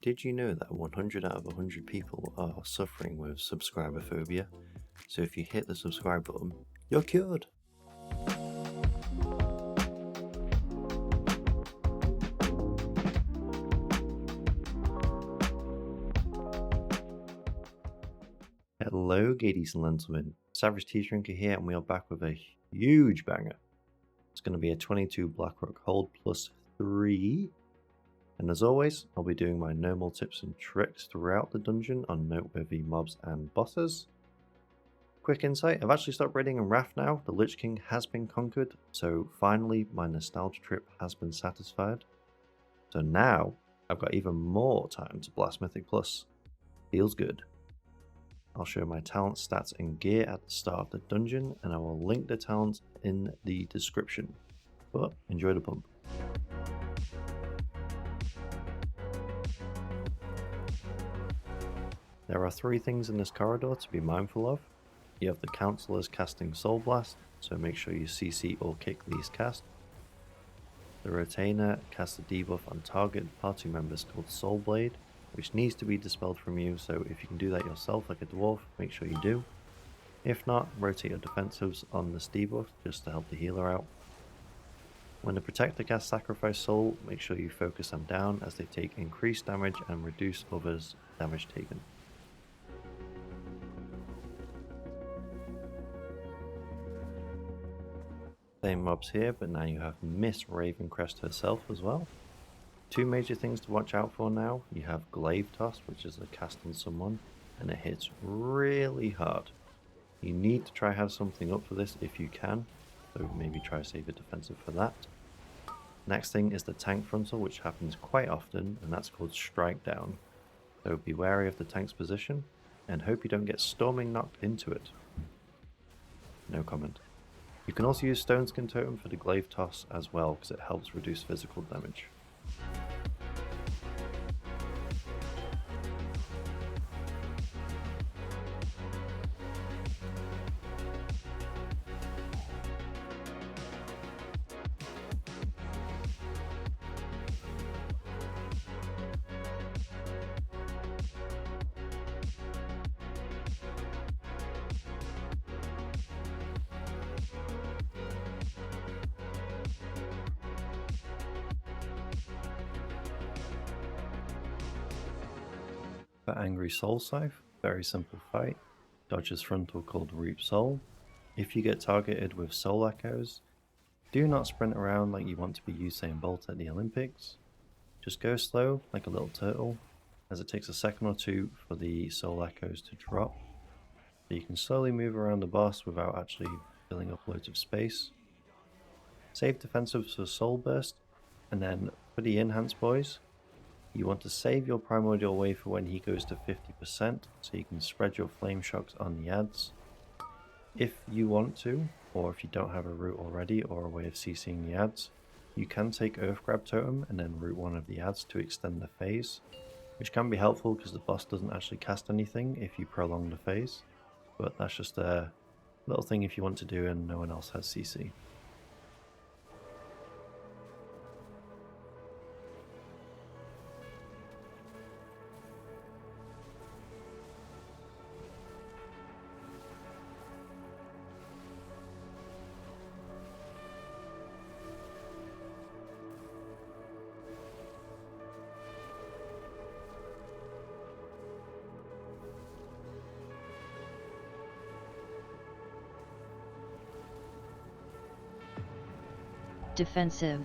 Did you know that 100 out of 100 people are suffering with subscriber phobia? So if you hit the subscribe button, you're cured! Hello Gadies and Lensmen, Averageteadrinker here, and we are back with a huge banger. It's going to be a 22 Blackrock hold plus 3. And as always, I'll be doing my normal tips and tricks throughout the dungeon on noteworthy mobs and bosses. Quick insight, I've actually stopped raiding in Wrath now. The Lich King has been conquered, so finally my nostalgia trip has been satisfied. So now I've got even more time to blast Mythic Plus. Feels good. I'll show my talent stats and gear at the start of the dungeon, and I will link the talents in the description. But enjoy the pump. There are 3 things in this corridor to be mindful of. You have the councillors casting Soul Blast, so make sure you CC or kick these cast. The Retainer casts a debuff on target party members called Soul Blade, which needs to be dispelled from you, so if you can do that yourself like a dwarf, make sure you do. If not, rotate your defensives on this debuff just to help the healer out. When the Protector casts Sacrifice Soul, make sure you focus them down as they take increased damage and reduce others' damage taken. Same mobs here, but now you have Miss Ravencrest herself as well. 2 major things to watch out for now. You have Glaive Toss, which is a cast on someone, and it hits really hard. You need to try have something up for this if you can, so maybe try save a defensive for that. Next thing is the Tank Frontal, which happens quite often, and that's called Strike Down. So be wary of the tank's position, and hope you don't get storming knocked into it. No comment. You can also use Stone Skin Totem for the Glaive Toss as well, because it helps reduce physical damage. For Angry Soul Scythe, very simple fight. Dodges frontal called Reap Soul. If you get targeted with Soul Echoes, do not sprint around like you want to be Usain Bolt at the Olympics. Just go slow like a little turtle, as it takes a second or 2 for the Soul Echoes to drop. So you can slowly move around the boss without actually filling up loads of space. Save defensives for Soul Burst, and then for the Enhanced boys, you want to save your Primordial Wave for when he goes to 50%, so you can spread your Flame Shocks on the ads. If you want to, or if you don't have a route already or a way of CCing the ads, you can take Earth Grab Totem and then route one of the ads to extend the phase, which can be helpful because the boss doesn't actually cast anything if you prolong the phase, but that's just a little thing if you want to do and no one else has CC. Defensive.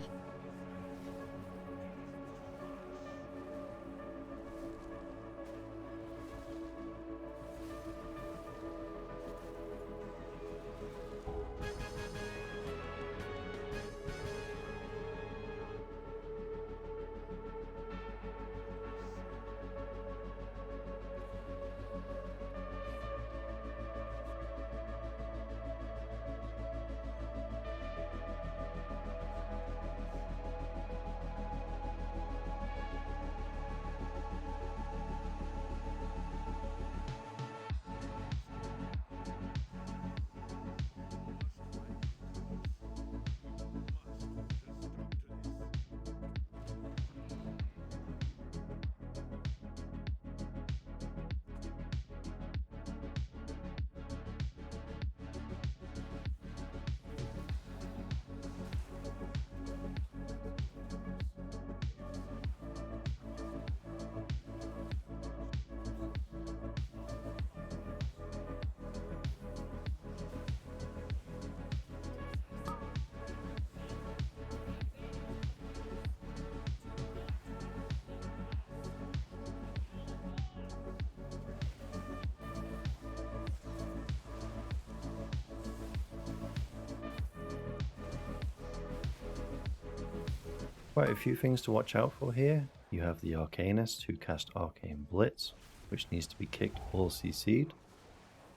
Quite a few things to watch out for here. You have the Arcanist who cast Arcane Blitz, which needs to be kicked or CC'd.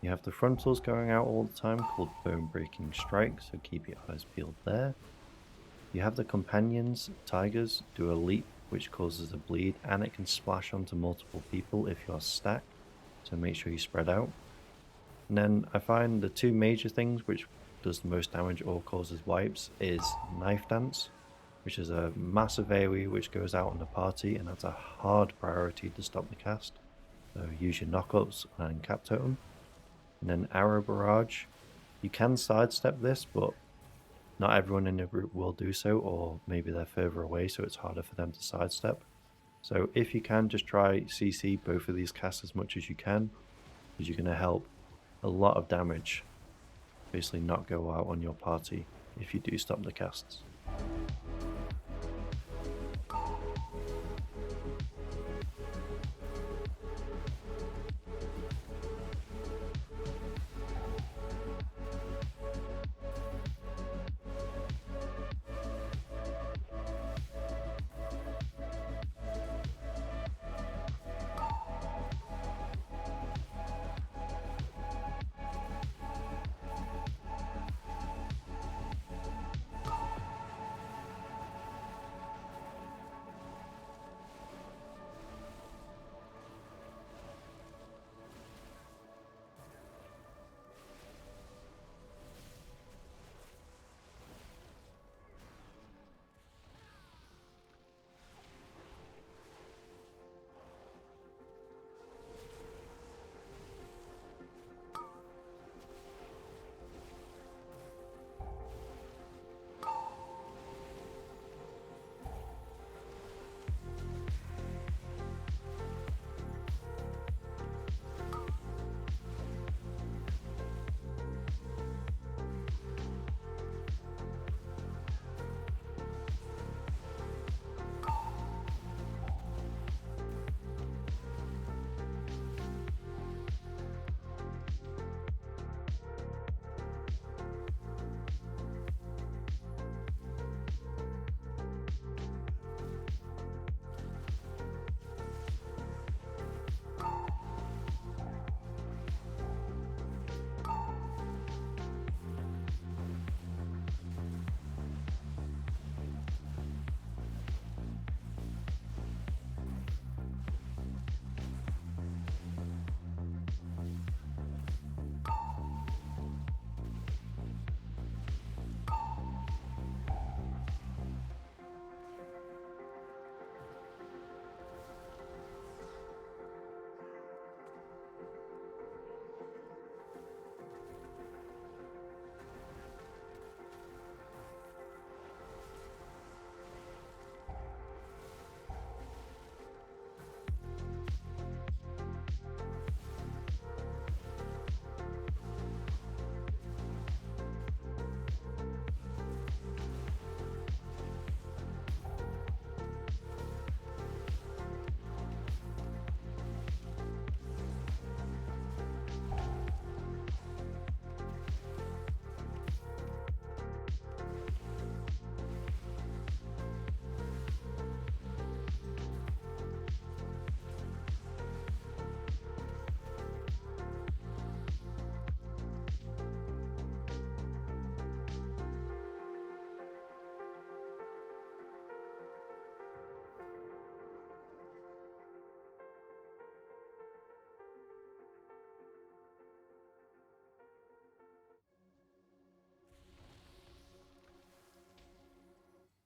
You have the frontals going out all the time called Bone Breaking Strike, so keep your eyes peeled there. You have the companions, Tigers, do a leap which causes a bleed and it can splash onto multiple people if you're stacked, so make sure you spread out. And then I find the two major things which does the most damage or causes wipes is Knife Dance, which is a massive AoE which goes out on the party and that's a hard priority to stop the cast. So use your knockups and Cap Totem. And then Arrow Barrage, you can sidestep this, but not everyone in your group will do so, or maybe they're further away so it's harder for them to sidestep. So if you can, just try CC both of these casts as much as you can, because you're going to help a lot of damage basically not go out on your party if you do stop the casts.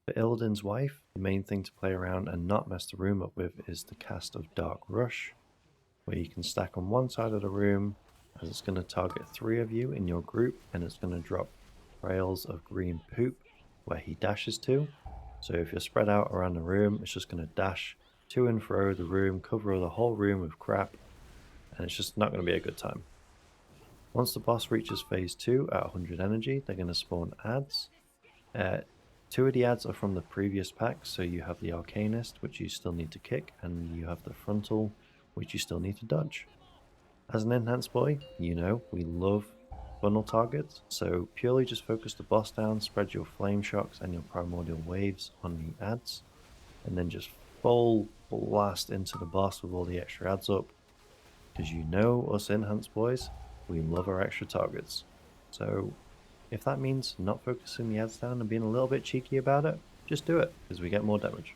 For Elens Wife, the main thing to play around and not mess the room up with is the cast of Dark Rush, where you can stack on one side of the room as it's going to target 3 of you in your group and it's going to drop trails of green poop where he dashes to. So if you're spread out around the room, it's just going to dash to and fro the room, cover the whole room with crap, and it's just not going to be a good time. Once the boss reaches phase 2 at 100 energy, they're going to spawn ads. 2 of the ads are from the previous pack, so you have the Arcanist, which you still need to kick, and you have the Frontal, which you still need to dodge. As an Enhanced boy, you know, we love funnel targets, so purely just focus the boss down, spread your flame shocks and your primordial waves on the ads, and then just full blast into the boss with all the extra ads up, because you know us Enhanced boys, we love our extra targets. So if that means not focusing the ads down and being a little bit cheeky about it, just do it, because we get more damage.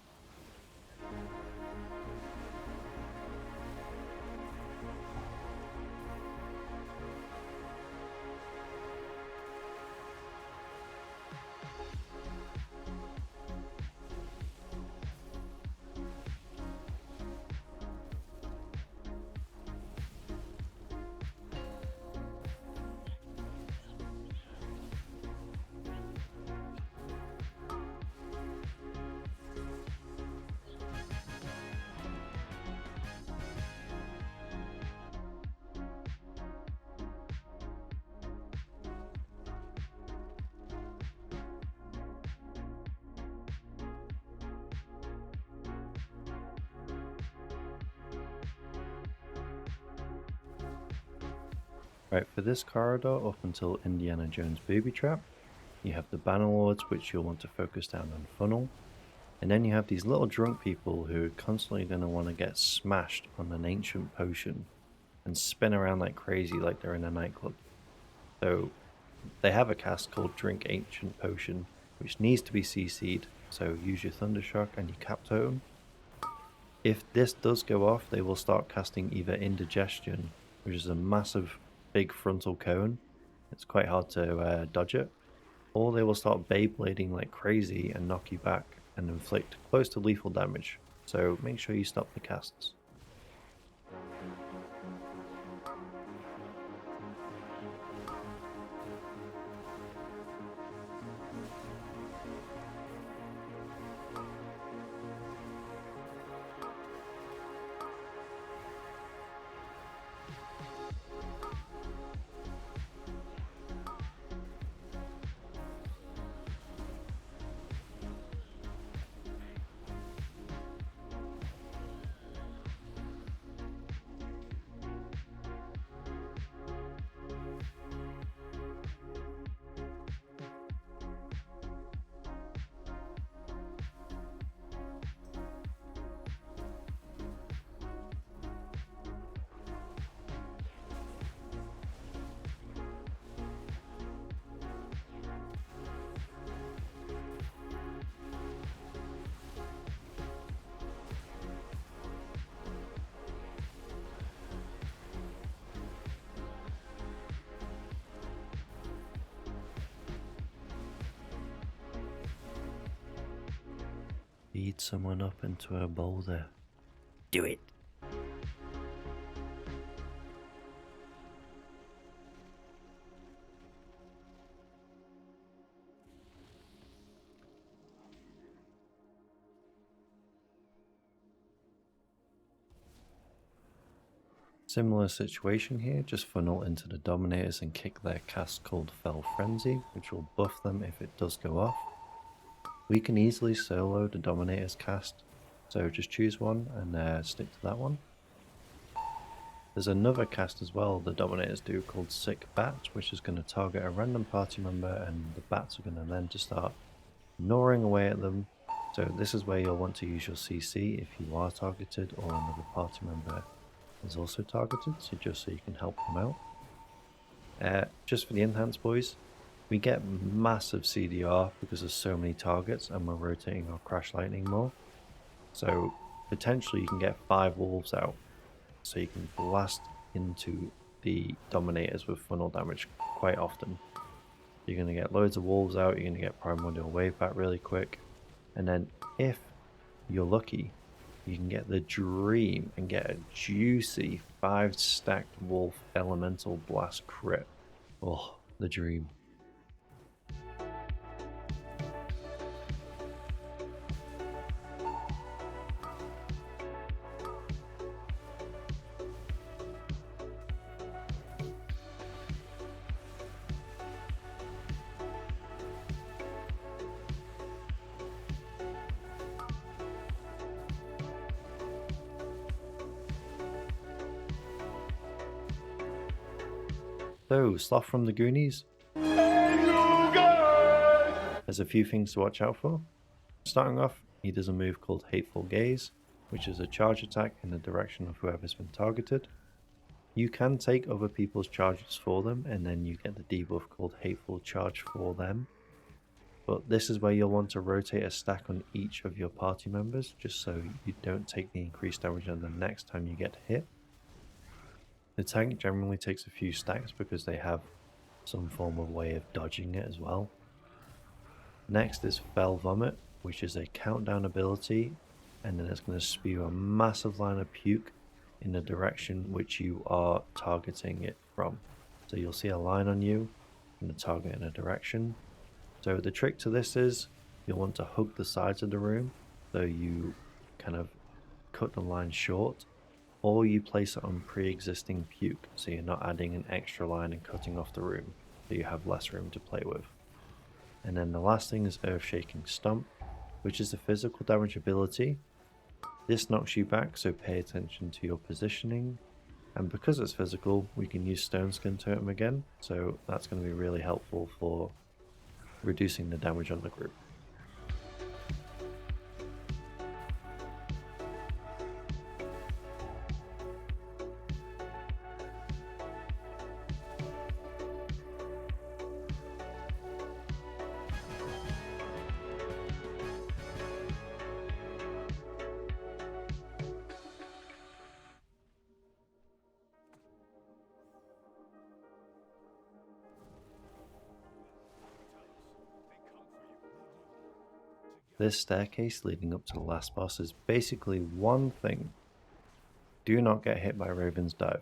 Right, for this corridor up until Indiana Jones Booby Trap, you have the Banner Lords, which you'll want to focus down on funnel, and then you have these little drunk people who are constantly going to want to get smashed on an ancient potion and spin around like crazy like they're in a nightclub. So they have a cast called Drink Ancient Potion, which needs to be CC'd, so use your Thundershock and your Cap Totem. If this does go off, they will start casting either Indigestion, which is a massive big frontal cone. It's quite hard to dodge it. Or they will start Beyblading like crazy and knock you back and inflict close to lethal damage. So make sure you stop the casts. Feed someone up into a boulder. Do it! Similar situation here, just funnel into the Dominators and kick their cast called Fell Frenzy, which will buff them if it does go off. We can easily solo the Dominators cast, so just choose one and stick to that one. There's another cast as well the Dominators do called Sick Bat, which is going to target a random party member and the bats are going to then just start gnawing away at them. So this is where you'll want to use your CC if you are targeted or another party member is also targeted, so just so you can help them out. Just for the Enhanced boys, we get massive CDR because there's so many targets and we're rotating our Crash Lightning more. So potentially you can get 5 wolves out, so you can blast into the Dominators with funnel damage quite often. You're going to get loads of wolves out, you're going to get Primordial Wave back really quick, and then if you're lucky, you can get the Dream and get a juicy 5 stacked Wolf Elemental Blast crit. Oh, the Dream. So, Sloth from the Goonies. There's a few things to watch out for. Starting off, he does a move called Hateful Gaze, which is a charge attack in the direction of whoever's been targeted. You can take other people's charges for them, and then you get the debuff called Hateful Charge for them. But this is where you'll want to rotate a stack on each of your party members, just so you don't take the increased damage on the next time you get hit. The tank generally takes a few stacks because they have some form of way of dodging it as well. Next is Fell Vomit, which is a countdown ability, and then it's going to spew a massive line of puke in the direction which you are targeting it from. So you'll see a line on you and the target in a direction. So the trick to this is you'll want to hug the sides of the room, so you kind of cut the line short, or you place it on pre-existing puke, so you're not adding an extra line and cutting off the room, so you have less room to play with. And then the last thing is Earth-Shaking Stomp, which is a physical damage ability. This knocks you back, so pay attention to your positioning. And because it's physical, we can use Stone Skin Totem again, so that's going to be really helpful for reducing the damage on the group. This staircase leading up to the last boss is basically one thing. Do not get hit by Raven's Dive.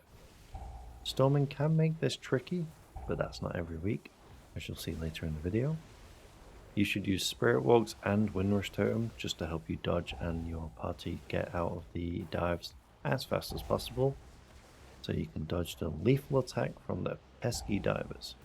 Storming can make this tricky, but that's not every week, as you'll see later in the video. You should use Spirit Walks and Windrush Totem just to help you dodge and your party get out of the dives as fast as possible, so you can dodge the lethal attack from the pesky divers.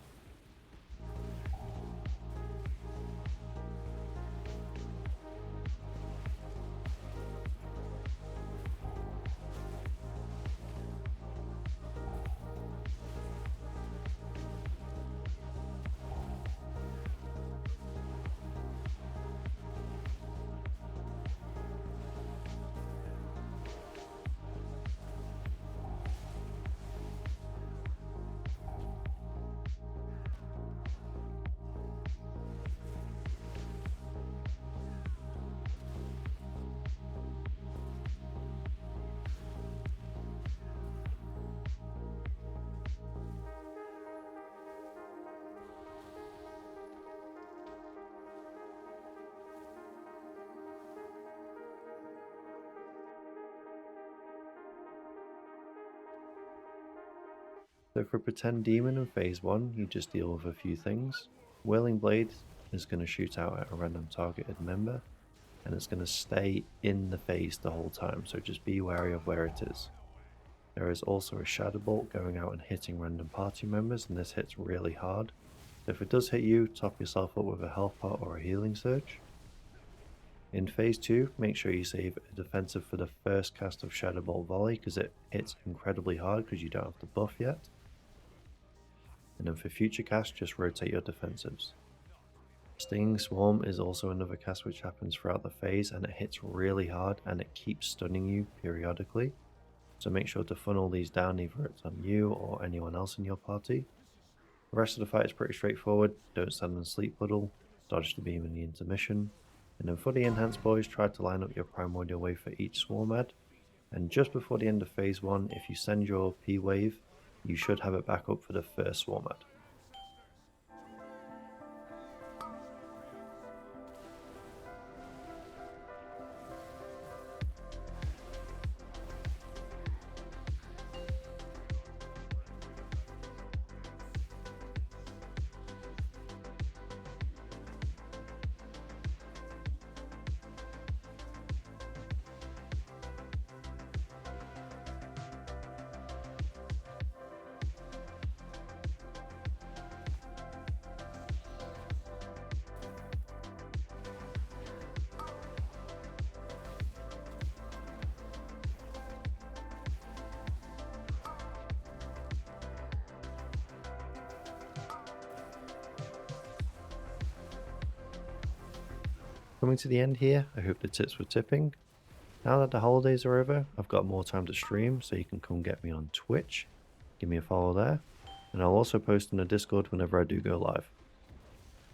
So for Pretend Demon in phase 1, you just deal with a few things. Whirling Blade is going to shoot out at a random targeted member, and it's going to stay in the phase the whole time, so just be wary of where it is. There is also a Shadow Bolt going out and hitting random party members, and this hits really hard. So if it does hit you, top yourself up with a health pot or a healing surge. In phase 2, make sure you save a defensive for the first cast of Shadow Bolt Volley, because it hits incredibly hard because you don't have the buff yet. And then for future casts, just rotate your defensives. Stinging Swarm is also another cast which happens throughout the phase, and it hits really hard and it keeps stunning you periodically. So make sure to funnel these down, either it's on you or anyone else in your party. The rest of the fight is pretty straightforward. Don't stand in Sleep Puddle, dodge the beam in the intermission. And then for the Enhanced boys, try to line up your Primordial Wave for each Swarm ad. And just before the end of phase 1, if you send your P Wave, you should have it back up for the first Swarm ad. Coming to the end here, I hope the tips were tipping. Now that the holidays are over, I've got more time to stream, so you can come get me on Twitch. Give me a follow there. And I'll also post in the Discord whenever I do go live.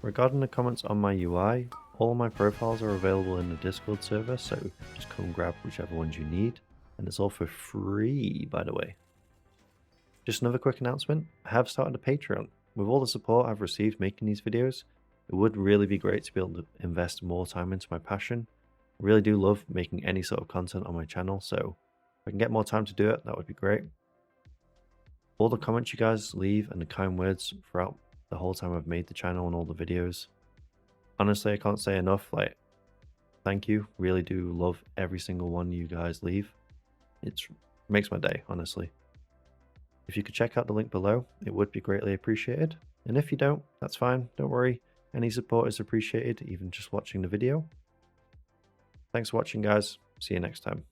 Regarding the comments on my UI, all my profiles are available in the Discord server, so just come grab whichever ones you need. And it's all for free, by the way. Just another quick announcement, I have started a Patreon. With all the support I've received making these videos, it would really be great to be able to invest more time into my passion. I really do love making any sort of content on my channel, so if I can get more time to do it, that would be great. All the comments you guys leave and the kind words throughout the whole time I've made the channel and all the videos. Honestly, I can't say enough, thank you. Really do love every single one you guys leave. It makes my day, honestly. If you could check out the link below, it would be greatly appreciated. And if you don't, that's fine, don't worry. Any support is appreciated, even just watching the video. Thanks for watching, guys. See you next time.